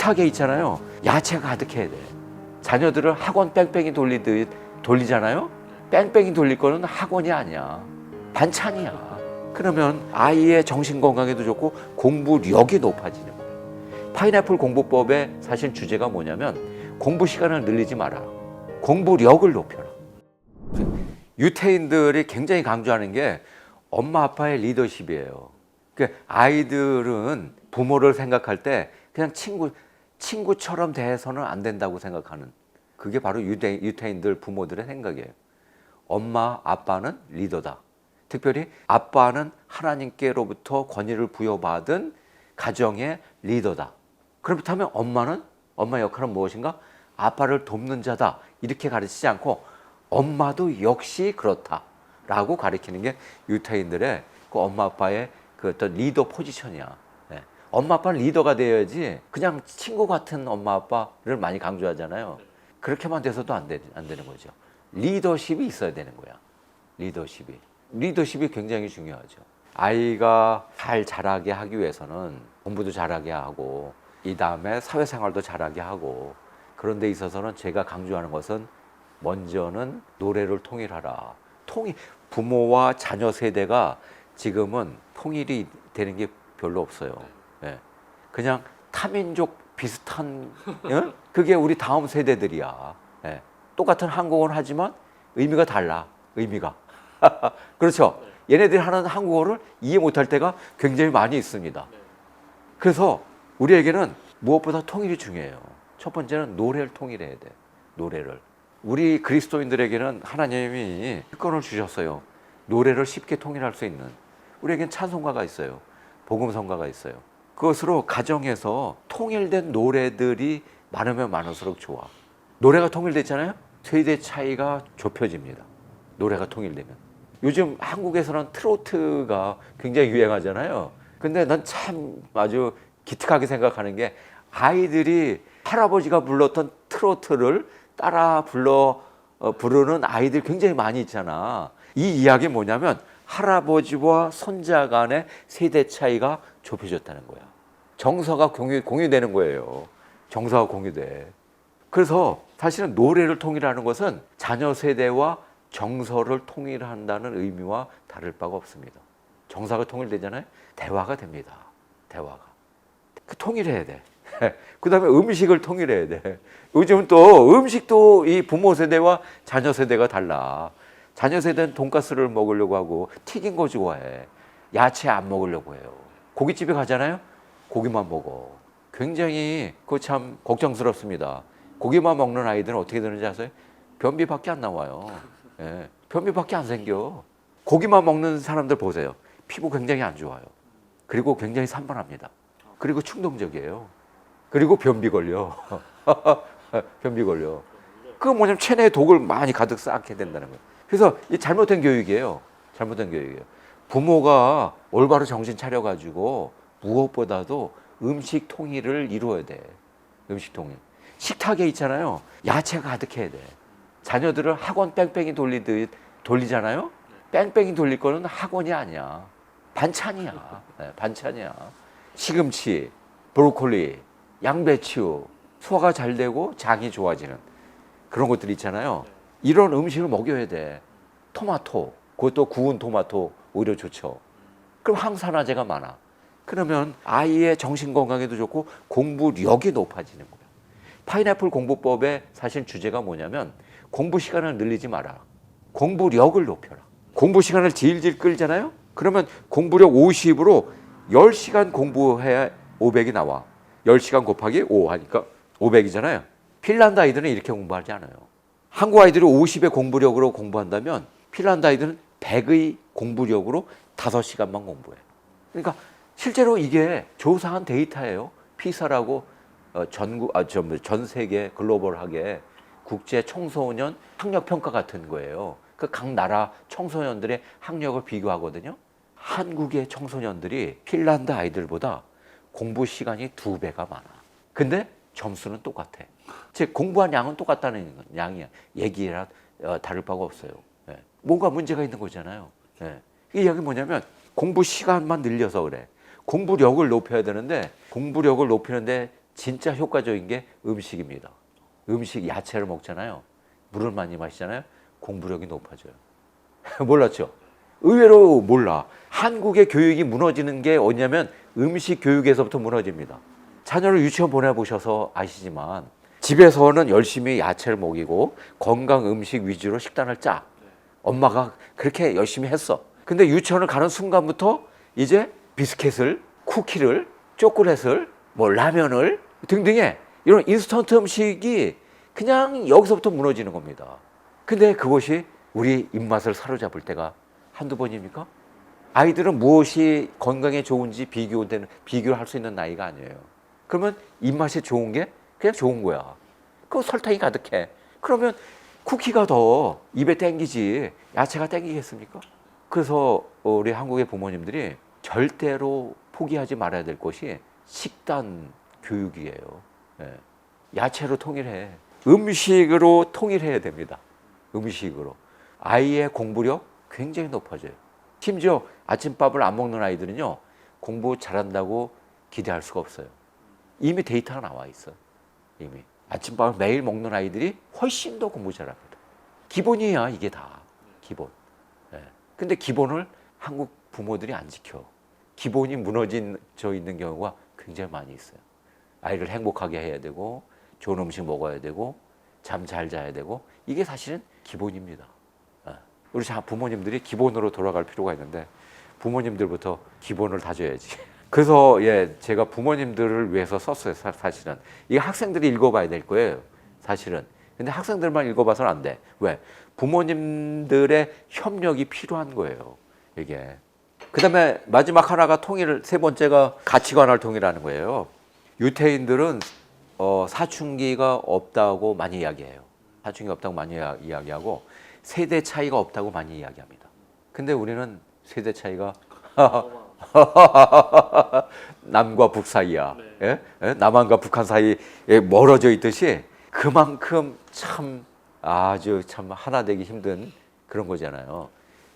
식탁에 있잖아요. 야채가 가득해야 돼. 자녀들을 학원 뺑뺑이 돌리듯 돌리잖아요. 뺑뺑이 돌릴 거는 학원이 아니야. 반찬이야. 그러면 아이의 정신 건강에도 좋고 공부력이 높아지는 거예요. 파인애플 공부법의 사실 주제가 뭐냐면 공부 시간을 늘리지 마라. 공부력을 높여라. 유태인들이 굉장히 강조하는 게 엄마 아빠의 리더십이에요. 그러니까 아이들은 부모를 생각할 때 그냥 친구처럼 대해서는 안 된다고 생각하는, 그게 바로 유태인들 부모들의 생각이에요. 엄마 아빠는 리더다. 특별히 아빠는 하나님께로부터 권위를 부여받은 가정의 리더다. 그렇다면 엄마 역할은 무엇인가? 아빠를 돕는 자다. 이렇게 가르치지 않고 엄마도 역시 그렇다라고 가르치는 게 유태인들의 그 엄마 아빠의 그 어떤 리더 포지션이야. 네. 엄마 아빠는 리더가 되어야지 그냥 친구 같은 엄마 아빠를 많이 강조하잖아요. 그렇게만 돼서도 안 되는 거죠. 리더십이 있어야 되는 거야. 리더십이 굉장히 중요하죠. 아이가 잘 자라게 하기 위해서는 공부도 잘하게 하고 이 다음에 사회생활도 잘하게 하고, 그런 데 있어서는 제가 강조하는 것은 먼저는 노래를 통일하라. 부모와 자녀 세대가 지금은 통일이 되는 게 별로 없어요. 네. 그냥 타민족 비슷한 그게 우리 다음 세대들이야. 네. 똑같은 한국어를 하지만 의미가 달라. 의미가. 그렇죠. 얘네들이 하는 한국어를 이해 못할 때가 굉장히 많이 있습니다. 그래서 우리에게는 무엇보다 통일이 중요해요. 첫 번째는 노래를 통일해야 돼. 노래를. 우리 그리스도인들에게는 하나님이 특권을 주셨어요. 노래를 쉽게 통일할 수 있는. 우리에겐 찬송가가 있어요. 복음성가가 있어요. 그것으로 가정에서 통일된 노래들이 많으면 많을수록 좋아. 노래가 통일됐잖아요. 세대 차이가 좁혀집니다. 노래가 통일되면. 요즘 한국에서는 트로트가 굉장히 유행하잖아요. 근데 난 참 아주 기특하게 생각하는 게 아이들이 할아버지가 불렀던 트로트를 따라 부르는 아이들 굉장히 많이 있잖아. 이 이야기 뭐냐면 할아버지와 손자 간의 세대 차이가 좁혀졌다는 거야. 정서가 공유되는 거예요. 정서가 공유돼. 그래서 사실은 노래를 통일하는 것은 자녀 세대와 정서를 통일한다는 의미와 다를 바가 없습니다. 정서가 통일되잖아요. 대화가 됩니다. 대화가. 통일해야 돼. 그 다음에 음식을 통일해야 돼. 요즘은 또 음식도 이 부모 세대와 자녀 세대가 달라. 자녀 세대는 돈가스를 먹으려고 하고 튀긴 거 좋아해. 야채 안 먹으려고 해요. 고깃집에 가잖아요. 고기만 먹어. 굉장히 그거 참 걱정스럽습니다. 고기만 먹는 아이들은 어떻게 되는지 아세요? 변비밖에 안 나와요. 예, 변비밖에 안 생겨. 고기만 먹는 사람들 보세요. 피부 굉장히 안 좋아요. 그리고 굉장히 산만합니다. 그리고 충동적이에요. 그리고 변비 걸려. 변비 걸려. 그거 뭐냐면 체내에 독을 많이 가득 쌓게 된다는 거예요. 그래서 이 잘못된 교육이에요. 잘못된 교육이에요. 부모가 올바로 정신 차려가지고 무엇보다도 음식 통일을 이루어야 돼. 음식 통일. 식탁에 있잖아요. 야채가 가득해야 돼. 자녀들을 학원 뺑뺑이 돌리듯 돌리잖아요. 뺑뺑이 돌릴 거는 학원이 아니야. 반찬이야. 네, 반찬이야. 시금치, 브로콜리, 양배추, 소화가 잘 되고 장이 좋아지는 그런 것들 있잖아요. 이런 음식을 먹여야 돼. 토마토, 그것도 구운 토마토 오히려 좋죠. 그럼 항산화제가 많아. 그러면 아이의 정신 건강에도 좋고 공부력이 높아지는 거야. 파인애플 공부법의 사실 주제가 뭐냐면 공부 시간을 늘리지 마라. 공부력을 높여라. 공부 시간을 질질 끌잖아요. 그러면 공부력 50으로 10시간 공부해야 500이 나와. 10시간 곱하기 5 하니까 500이잖아요. 핀란드 아이들은 이렇게 공부하지 않아요. 한국 아이들이 50의 공부력으로 공부한다면 핀란드 아이들은 100의 공부력으로 5시간만 공부해. 그러니까 실제로 이게 조사한 데이터예요. 피사라고 전 세계 글로벌하게 국제 청소년 학력 평가 같은 거예요. 그 각 나라 청소년들의 학력을 비교하거든요. 한국의 청소년들이 핀란드 아이들보다 공부 시간이 2배가 많아. 근데 점수는 똑같아. 즉 공부한 양은 똑같다는 양이야. 얘기라 다를 바가 없어요. 네. 뭔가 문제가 있는 거잖아요. 네. 이 이야기 뭐냐면 공부 시간만 늘려서 그래. 공부력을 높여야 되는데 공부력을 높이는데 진짜 효과적인 게 음식입니다. 음식 야채를 먹잖아요. 물을 많이 마시잖아요. 공부력이 높아져요. 몰랐죠? 의외로 몰라. 한국의 교육이 무너지는 게 어디냐면 음식 교육에서부터 무너집니다. 자녀를 유치원 보내보셔서 아시지만 집에서는 열심히 야채를 먹이고 건강 음식 위주로 식단을 짜. 엄마가 그렇게 열심히 했어. 근데 유치원을 가는 순간부터 이제 비스켓을, 쿠키를, 초콜릿을, 뭐 라면을 등등의 이런 인스턴트 음식이 그냥 여기서부터 무너지는 겁니다. 근데 그것이 우리 입맛을 사로잡을 때가 한두 번입니까? 아이들은 무엇이 건강에 좋은지 비교를 할 수 있는 나이가 아니에요. 그러면 입맛이 좋은 게 그냥 좋은 거야. 그 설탕이 가득해. 그러면 쿠키가 더 입에 땡기지 야채가 땡기겠습니까? 그래서 우리 한국의 부모님들이 절대로 포기하지 말아야 될 것이 식단 교육이에요. 예. 야채로 통일해. 음식으로 통일해야 됩니다. 음식으로. 아이의 공부력 굉장히 높아져요. 심지어 아침밥을 안 먹는 아이들은요, 공부 잘한다고 기대할 수가 없어요. 이미 데이터가 나와 있어요. 이미. 아침밥을 매일 먹는 아이들이 훨씬 더 공부 잘합니다. 기본이야, 이게 다. 기본. 예. 근데 기본을 한국 부모들이 안 지켜. 기본이 무너져 있는 경우가 굉장히 많이 있어요. 아이를 행복하게 해야 되고, 좋은 음식 먹어야 되고, 잠 잘 자야 되고, 이게 사실은 기본입니다. 우리 부모님들이 기본으로 돌아갈 필요가 있는데 부모님들부터 기본을 다져야지. 그래서 제가 부모님들을 위해서 썼어요. 사실은 이게 학생들이 읽어봐야 될 거예요. 사실은. 근데 학생들만 읽어봐서는 안 돼. 왜? 부모님들의 협력이 필요한 거예요. 이게. 그다음에 마지막 하나가 세 번째가 가치관을 통일하는 거예요. 유태인들은 사춘기가 없다고 많이 이야기해요. 사춘기가 없다고 많이 이야기하고 세대 차이가 없다고 많이 이야기합니다. 근데 우리는 세대 차이가 남과 북 사이야. 네. 예? 남한과 북한 사이에 멀어져 있듯이 그만큼 아주 하나 되기 힘든 그런 거잖아요.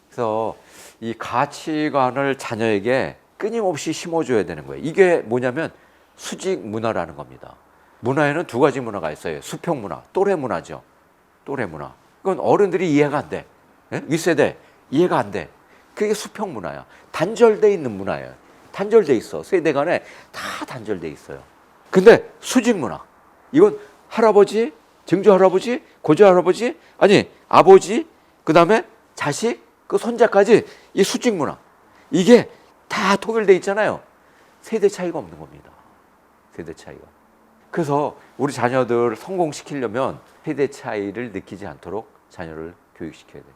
그래서 이 가치관을 자녀에게 끊임없이 심어줘야 되는 거예요. 이게 뭐냐면 수직 문화라는 겁니다. 문화에는 두 가지 문화가 있어요. 수평 문화, 또래 문화죠. 또래 문화. 그건 어른들이 이해가 안 돼. 윗세대 이해가 안 돼. 그게 수평 문화야. 단절돼 있는 문화예요. 단절돼 있어. 세대 간에 다 단절돼 있어요. 근데 수직 문화. 이건 할아버지, 증조 할아버지, 고조 할아버지, 아니 아버지, 그다음에 자식, 그 손자까지 이 수직 문화. 이게 다 통일돼 있잖아요. 세대 차이가 없는 겁니다. 세대 차이가. 그래서 우리 자녀들 성공시키려면 세대 차이를 느끼지 않도록 자녀를 교육시켜야 돼요.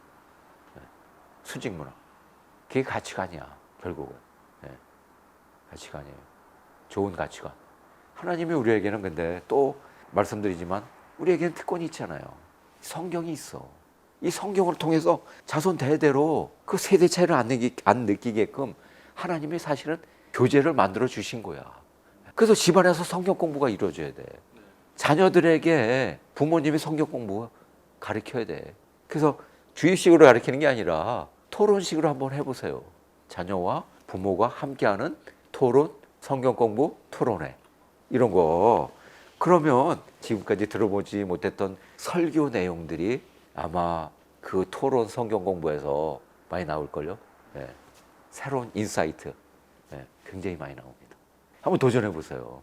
수직 문화. 그게 가치관이야, 결국은. 가치관이에요. 좋은 가치관. 하나님이 우리에게는 근데 또 말씀드리지만 우리에게는 특권이 있잖아요. 성경이 있어. 이 성경을 통해서 자손 대대로 그 세대 차이를 안 느끼게끔 하나님이 사실은 교재를 만들어 주신 거야. 그래서 집안에서 성경 공부가 이루어져야 돼. 자녀들에게 부모님이 성경 공부 가르쳐야 돼. 그래서 주입식으로 가르치는 게 아니라 토론식으로 한번 해보세요. 자녀와 부모가 함께하는 토론, 성경 공부, 토론회 이런 거. 그러면 지금까지 들어보지 못했던 설교 내용들이 아마 그 토론 성경 공부에서 많이 나올걸요. 새로운 인사이트 굉장히 많이 나옵니다. 한번 도전해 보세요.